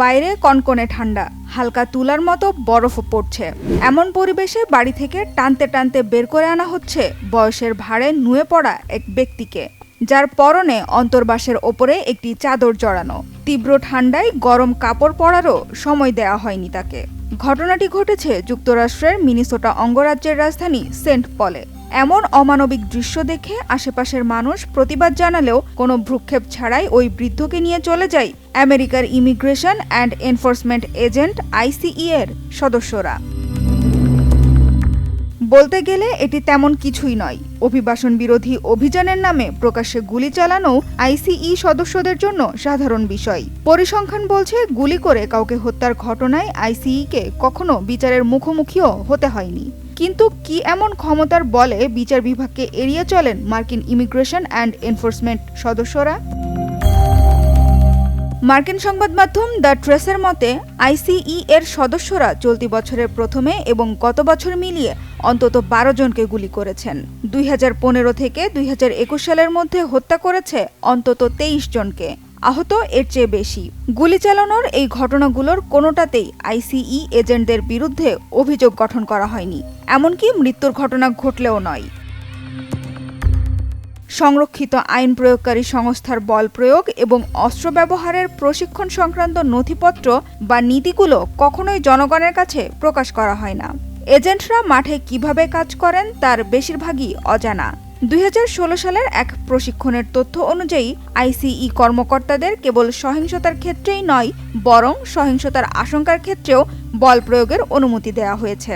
বাইরে কনকনে ঠান্ডা, হালকা তুলার মতো বরফও পড়ছে। এমন পরিবেশে বাড়ি থেকে টানতে টানতে বের করে আনা হচ্ছে বয়সের ভারে নুয়ে পড়া এক ব্যক্তিকে, যার পরনে অন্তর্বাসের ওপরে একটি চাদর জড়ানো। তীব্র ঠান্ডায় গরম কাপড় পরারও সময় দেওয়া হয়নি তাকে। ঘটনাটি ঘটেছে যুক্তরাষ্ট্রের মিনেসোটা অঙ্গরাজ্যের রাজধানী সেন্ট পলে। এমন অমানবিক দৃশ্য দেখে আশেপাশের মানুষ প্রতিবাদ জানালেও কোনো ভ্রুক্ষেপ ছাড়াই ওই বৃদ্ধকে নিয়ে চলে যায় আমেরিকার ইমিগ্রেশন অ্যান্ড এনফোর্সমেন্ট এজেন্ট আইসিই এর সদস্যরা। বলতে গেলে এটি তেমন কিছুই নয়। অভিবাসন বিরোধী অভিযানের নামে প্রকাশ্যে গুলি চালানো আইসিই সদস্যদের জন্য সাধারণ বিষয়। পরিসংখ্যান বলছে গুলি করে কাউকে হত্যার ঘটনায় আইসিইকে কখনো বিচারের মুখোমুখিও হতে হয়নি। কিন্তু কি এমন ক্ষমতার বলে বিচার বিভাগকে এড়িয়ে চলেন মার্কিন ইমিগ্রেশন অ্যান্ড এনফোর্সমেন্ট সদস্যরা? মার্কিন সংবাদ মাধ্যম দ্য ট্রেসের মতে আইসিই এর সদস্যরা চলতি বছরের প্রথমে এবং গত বছর মিলিয়ে অন্তত 12 জনকে গুলি করেছেন। 2015 থেকে 2021 সালের মধ্যে হত্যা করেছে অন্তত 23 জনকে। আহত এর চেয়ে বেশি। গুলি চালানোর এই ঘটনাগুলোর কোনোটাতেই আইসিই এজেন্টদের বিরুদ্ধে অভিযোগ গঠন করা হয়নি, এমনকি মৃত্যুর ঘটনা ঘটলেও নয়। সংরক্ষিত আইন প্রয়োগকারী সংস্থার বল প্রয়োগ এবং অস্ত্র ব্যবহারের প্রশিক্ষণ সংক্রান্ত নথিপত্র বা নীতিগুলো কখনোই জনগণের কাছে প্রকাশ করা হয় না। এজেন্টরা মাঠে কিভাবে কাজ করেন তার বেশিরভাগই অজানা। 2016 সালের এক প্রশিক্ষণের তথ্য অনুযায়ী আইসিই কর্মকর্তাদের কেবল সহিংসতার ক্ষেত্রেই নয়, বরং সহিংসতার আশঙ্কার ক্ষেত্রেও বল প্রয়োগের অনুমতি দেওয়া হয়েছে।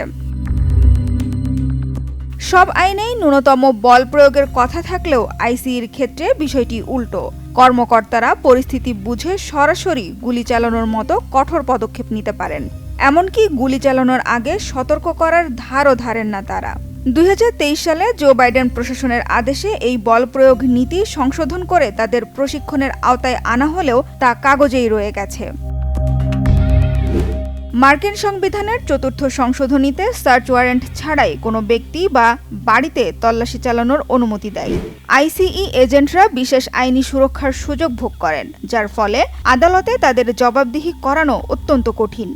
সব আইনেই ন্যূনতম বল প্রয়োগের কথা থাকলেও আইসিইর ক্ষেত্রে বিষয়টি উল্টো। কর্মকর্তারা পরিস্থিতি বুঝে সরাসরি গুলি চালানোর মতো কঠোর পদক্ষেপ নিতে পারেন। এমনকি গুলি চালানোর আগে সতর্ক করার ধারও ধারেন না তারা। 2023 সালে জো বাইডেন প্রশাসনের আদেশে এই বল প্রয়োগ নীতি সংশোধন করে তাদের প্রশিক্ষণের আওতায় আনা হলেও তা কাগজেই রয়ে গেছে। মার্কিন সংবিধানের 4র্থ সংশোধনীতে সার্চ ওয়ারেন্ট ছাড়াই কোনো ব্যক্তি বা বাড়িতে তল্লাশি চালানোর অনুমতি দেয়। আইসিই এজেন্টরা বিশেষ আইনি সুরক্ষার সুযোগ ভোগ করেন, যার ফলে আদালতে তাদের জবাবদিহি করানো অত্যন্ত কঠিন।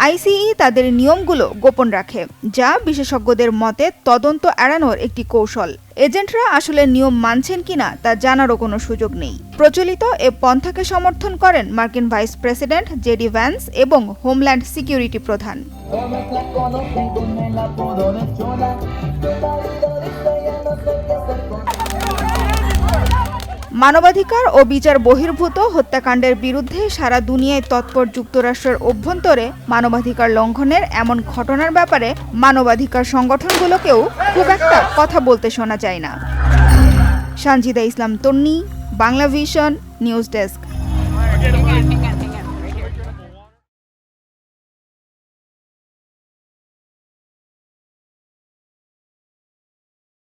আইসিই তাদের নিয়মগুলো গোপন রাখে, যা বিশেষজ্ঞদের মতে তদন্ত এড়ানোর একটি কৌশল। এজেন্টরা আসলে নিয়ম মানছেন কিনা তা জানারও কোনো সুযোগ নেই। প্রচলিত এ পন্থাকে সমর্থন করেন মার্কিন ভাইস প্রেসিডেন্ট জেডি ভ্যান্স এবং হোমল্যান্ড সিকিউরিটি প্রধান। মানবাধিকার ও বিচার বহির্ভূত হত্যাকাণ্ডের বিরুদ্ধে সারা দুনিয়ায় তৎপর যুক্তরাষ্ট্রের অভ্যন্তরে মানবাধিকার লঙ্ঘনের এমন ঘটনার ব্যাপারে মানবাধিকার সংগঠনগুলোকেও খুব একটা কথা বলতে শোনা যায় না। সানজিদা ইসলাম তন্নি, বাংলা ভিশন, নিউজ ডেস্ক।